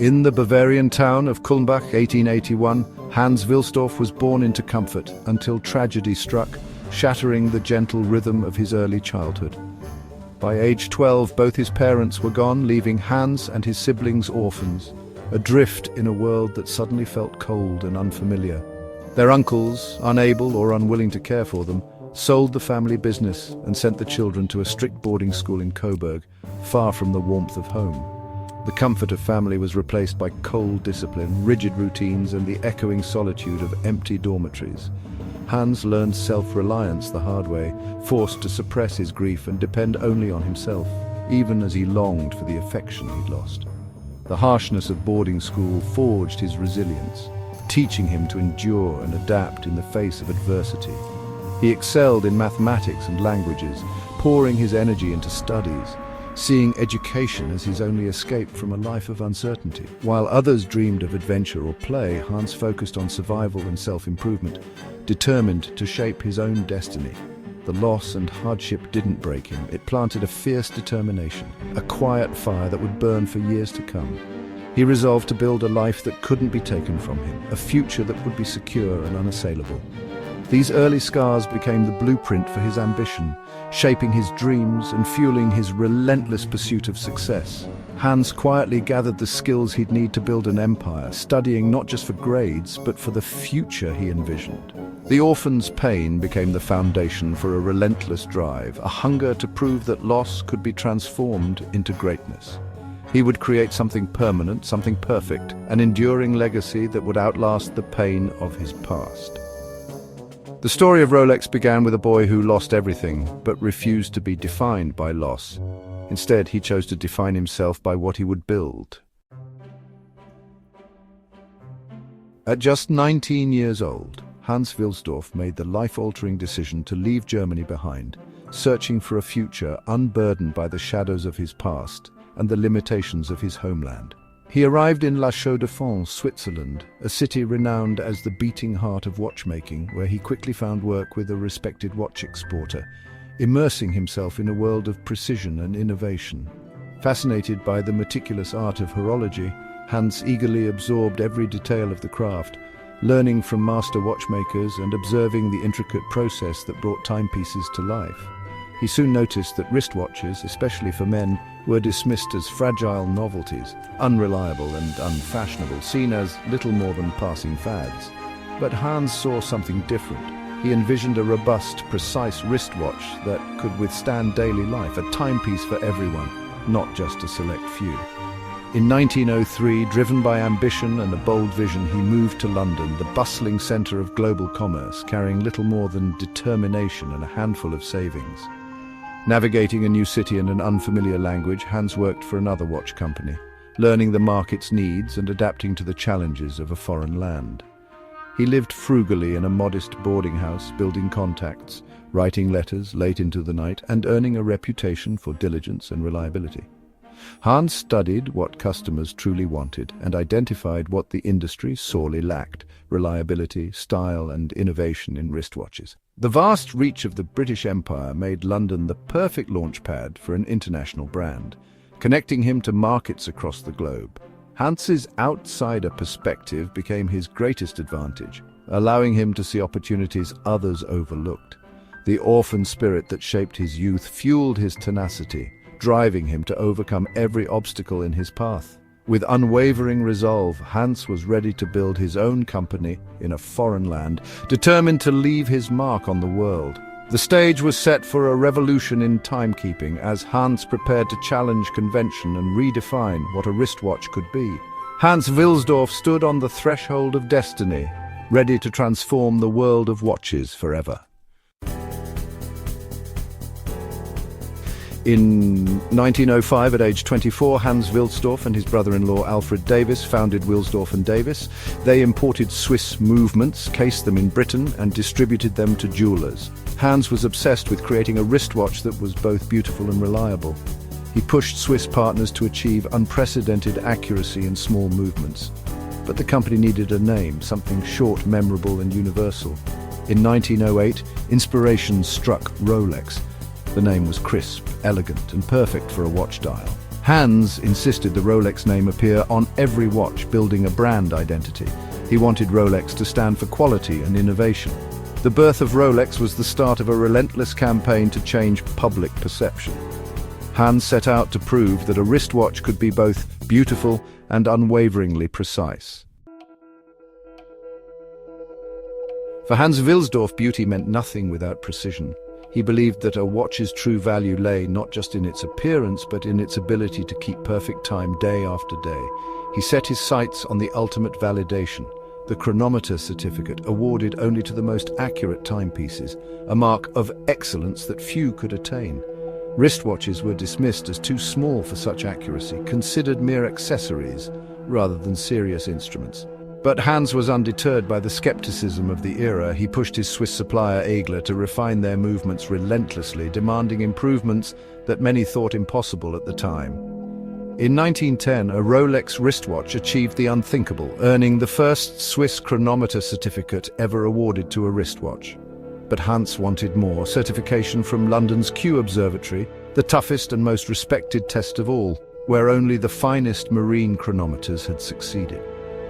In the Bavarian town of Kulmbach, 1881, Hans Wilsdorf was born into comfort until tragedy struck, shattering the gentle rhythm of his early childhood. By age 12, both his parents were gone, leaving Hans and his siblings orphans, adrift in a world that suddenly felt cold and unfamiliar. Their uncles, unable or unwilling to care for them, sold the family business and sent the children to a strict boarding school in Coburg, far from the warmth of home. The comfort of family was replaced by cold discipline, rigid routines, and the echoing solitude of empty dormitories. Hans learned self-reliance the hard way, forced to suppress his grief and depend only on himself, even as he longed for the affection he'd lost. The harshness of boarding school forged his resilience, teaching him to endure and adapt in the face of adversity. He excelled in mathematics and languages, pouring his energy into studies, seeing education as his only escape from a life of uncertainty. While others dreamed of adventure or play, Hans focused on survival and self-improvement, determined to shape his own destiny. The loss and hardship didn't break him. It planted a fierce determination, a quiet fire that would burn for years to come. He resolved to build a life that couldn't be taken from him, a future that would be secure and unassailable. These early scars became the blueprint for his ambition, shaping his dreams and fueling his relentless pursuit of success. Hans quietly gathered the skills he'd need to build an empire, studying not just for grades, but for the future he envisioned. The orphan's pain became the foundation for a relentless drive, a hunger to prove that loss could be transformed into greatness. He would create something permanent, something perfect, an enduring legacy that would outlast the pain of his past. The story of Rolex began with a boy who lost everything, but refused to be defined by loss. Instead, he chose to define himself by what he would build. At just 19 years old, Hans Wilsdorf made the life-altering decision to leave Germany behind, searching for a future unburdened by the shadows of his past and the limitations of his homeland. He arrived in La Chaux-de-Fonds, Switzerland, a city renowned as the beating heart of watchmaking, where he quickly found work with a respected watch exporter, immersing himself in a world of precision and innovation. Fascinated by the meticulous art of horology, Hans eagerly absorbed every detail of the craft, learning from master watchmakers and observing the intricate process that brought timepieces to life. He soon noticed that wristwatches, especially for men, were dismissed as fragile novelties, unreliable and unfashionable, seen as little more than passing fads. But Hans saw something different. He envisioned a robust, precise wristwatch that could withstand daily life, a timepiece for everyone, not just a select few. In 1903, driven by ambition and a bold vision, he moved to London, the bustling centre of global commerce, carrying little more than determination and a handful of savings. Navigating a new city and an unfamiliar language, Hans worked for another watch company, learning the market's needs and adapting to the challenges of a foreign land. He lived frugally in a modest boarding house, building contacts, writing letters late into the night, and earning a reputation for diligence and reliability. Hans studied what customers truly wanted and identified what the industry sorely lacked: reliability, style, and innovation in wristwatches. The vast reach of the British Empire made London the perfect launchpad for an international brand, connecting him to markets across the globe. Hans's outsider perspective became his greatest advantage, allowing him to see opportunities others overlooked. The orphan spirit that shaped his youth fueled his tenacity, driving him to overcome every obstacle in his path. With unwavering resolve, Hans was ready to build his own company in a foreign land, determined to leave his mark on the world. The stage was set for a revolution in timekeeping as Hans prepared to challenge convention and redefine what a wristwatch could be. Hans Wilsdorf stood on the threshold of destiny, ready to transform the world of watches forever. In 1905, at age 24, Hans Wilsdorf and his brother-in-law Alfred Davis founded Wilsdorf & Davis. They imported Swiss movements, cased them in Britain, and distributed them to jewelers. Hans was obsessed with creating a wristwatch that was both beautiful and reliable. He pushed Swiss partners to achieve unprecedented accuracy in small movements. But the company needed a name, something short, memorable, and universal. In 1908, inspiration struck Rolex. The name was crisp, elegant, and perfect for a watch dial. Hans insisted the Rolex name appear on every watch, building a brand identity. He wanted Rolex to stand for quality and innovation. The birth of Rolex was the start of a relentless campaign to change public perception. Hans set out to prove that a wristwatch could be both beautiful and unwaveringly precise. For Hans Wilsdorf, beauty meant nothing without precision. He believed that a watch's true value lay not just in its appearance, but in its ability to keep perfect time day after day. He set his sights on the ultimate validation, the chronometer certificate, awarded only to the most accurate timepieces, a mark of excellence that few could attain. Wristwatches were dismissed as too small for such accuracy, considered mere accessories rather than serious instruments. But Hans was undeterred by the skepticism of the era. He pushed his Swiss supplier Egler to refine their movements relentlessly, demanding improvements that many thought impossible at the time. In 1910, a Rolex wristwatch achieved the unthinkable, earning the first Swiss chronometer certificate ever awarded to a wristwatch. But Hans wanted more: certification from London's Kew Observatory, the toughest and most respected test of all, where only the finest marine chronometers had succeeded.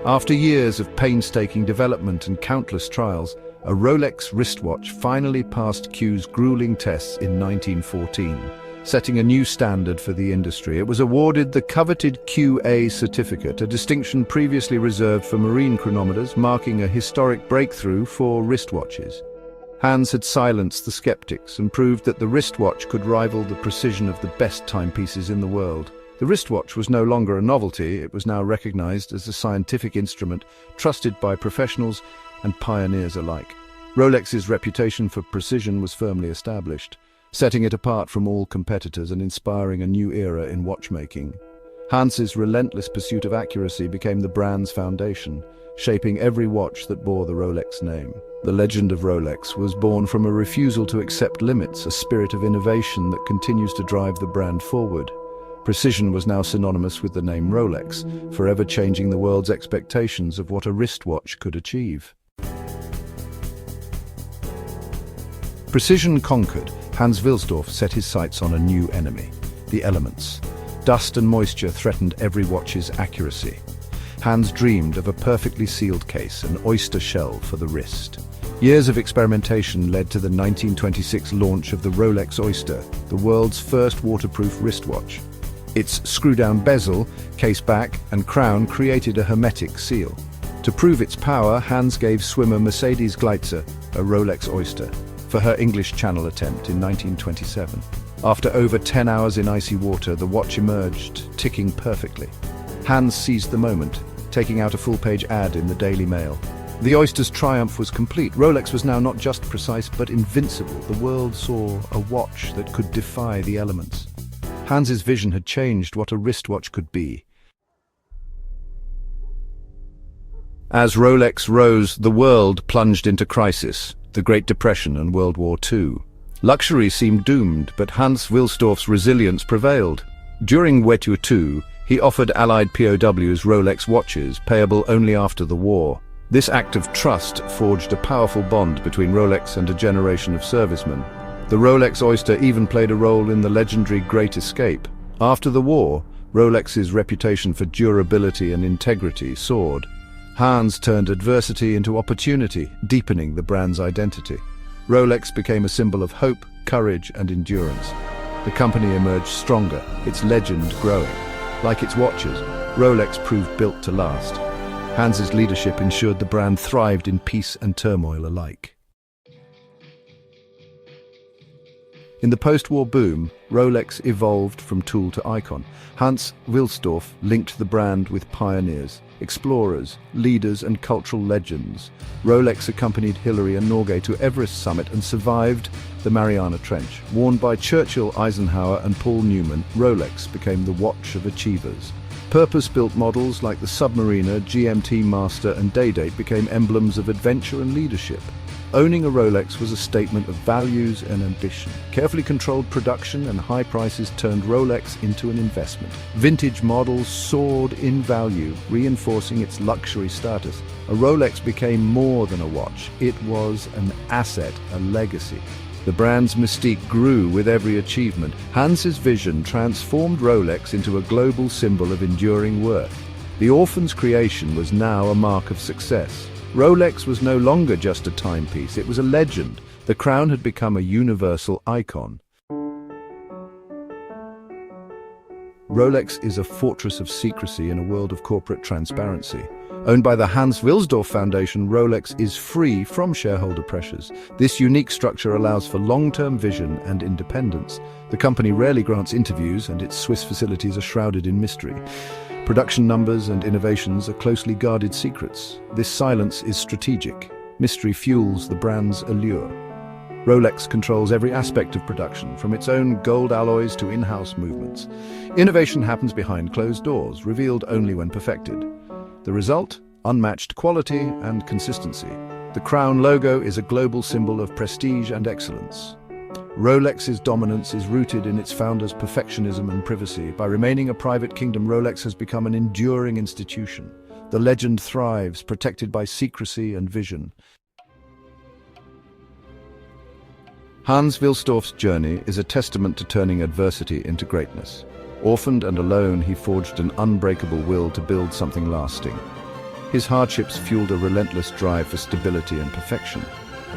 After years of painstaking development and countless trials, a Rolex wristwatch finally passed Kew's grueling tests in 1914, setting a new standard for the industry. It was awarded the coveted QA certificate, a distinction previously reserved for marine chronometers, marking a historic breakthrough for wristwatches. Hans had silenced the skeptics and proved that the wristwatch could rival the precision of the best timepieces in the world. The wristwatch was no longer a novelty. It was now recognized as a scientific instrument trusted by professionals and pioneers alike. Rolex's reputation for precision was firmly established, setting it apart from all competitors and inspiring a new era in watchmaking. Hans's relentless pursuit of accuracy became the brand's foundation, shaping every watch that bore the Rolex name. The legend of Rolex was born from a refusal to accept limits, a spirit of innovation that continues to drive the brand forward. Precision was now synonymous with the name Rolex, forever changing the world's expectations of what a wristwatch could achieve. Precision conquered, Hans Wilsdorf set his sights on a new enemy: the elements. Dust and moisture threatened every watch's accuracy. Hans dreamed of a perfectly sealed case, an oyster shell for the wrist. Years of experimentation led to the 1926 launch of the Rolex Oyster, the world's first waterproof wristwatch. Its screw-down bezel, case back, and crown created a hermetic seal. To prove its power, Hans gave swimmer Mercedes Gleitzer a Rolex Oyster for her English Channel attempt in 1927. After over 10 hours in icy water, the watch emerged, ticking perfectly. Hans seized the moment, taking out a full-page ad in the Daily Mail. The Oyster's triumph was complete. Rolex was now not just precise, but invincible. The world saw a watch that could defy the elements. Hans's vision had changed what a wristwatch could be. As Rolex rose, the world plunged into crisis: the Great Depression and World War II. Luxury seemed doomed, but Hans Wilsdorf's resilience prevailed. During World War II, he offered Allied POWs Rolex watches, payable only after the war. This act of trust forged a powerful bond between Rolex and a generation of servicemen. The Rolex Oyster even played a role in the legendary Great Escape. After the war, Rolex's reputation for durability and integrity soared. Hans turned adversity into opportunity, deepening the brand's identity. Rolex became a symbol of hope, courage, and endurance. The company emerged stronger, its legend growing. Like its watches, Rolex proved built to last. Hans's leadership ensured the brand thrived in peace and turmoil alike. In the post-war boom, Rolex evolved from tool to icon. Hans Wilsdorf linked the brand with pioneers, explorers, leaders, and cultural legends. Rolex accompanied Hillary and Norgay to Everest summit and survived the Mariana Trench. Worn by Churchill, Eisenhower, and Paul Newman, Rolex became the watch of achievers. Purpose-built models like the Submariner, GMT Master, and Day-Date became emblems of adventure and leadership. Owning a Rolex was a statement of values and ambition. Carefully controlled production and high prices turned Rolex into an investment. Vintage models soared in value, reinforcing its luxury status. A Rolex became more than a watch. It was an asset, a legacy. The brand's mystique grew with every achievement. Hans's vision transformed Rolex into a global symbol of enduring worth. The orphan's creation was now a mark of success. Rolex was no longer just a timepiece, it was a legend. The crown had become a universal icon. Rolex is a fortress of secrecy in a world of corporate transparency. Owned by the Hans Wilsdorf Foundation, Rolex is free from shareholder pressures. This unique structure allows for long-term vision and independence. The company rarely grants interviews, and its Swiss facilities are shrouded in mystery. Production numbers and innovations are closely guarded secrets. This silence is strategic. Mystery fuels the brand's allure. Rolex controls every aspect of production, from its own gold alloys to in-house movements. Innovation happens behind closed doors, revealed only when perfected. The result? Unmatched quality and consistency. The crown logo is a global symbol of prestige and excellence. Rolex's dominance is rooted in its founder's perfectionism and privacy. By remaining a private kingdom, Rolex has become an enduring institution. The legend thrives, protected by secrecy and vision. Hans Wilsdorf's journey is a testament to turning adversity into greatness. Orphaned and alone, he forged an unbreakable will to build something lasting. His hardships fueled a relentless drive for stability and perfection.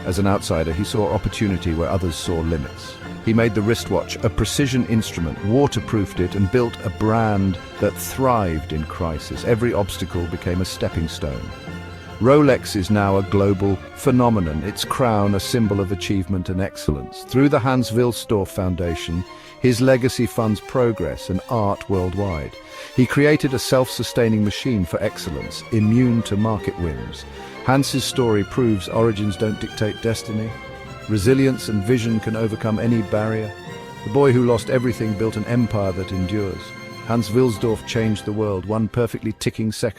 As an outsider, he saw opportunity where others saw limits. He made the wristwatch a precision instrument, waterproofed it, and built a brand that thrived in crisis. Every obstacle became a stepping stone. Rolex is now a global phenomenon, its crown a symbol of achievement and excellence. Through the Hans Wilsdorf Foundation, his legacy funds progress and art worldwide. He created a self-sustaining machine for excellence, immune to market whims. Hans's story proves origins don't dictate destiny. Resilience and vision can overcome any barrier. The boy who lost everything built an empire that endures. Hans Wilsdorf changed the world, one perfectly ticking second.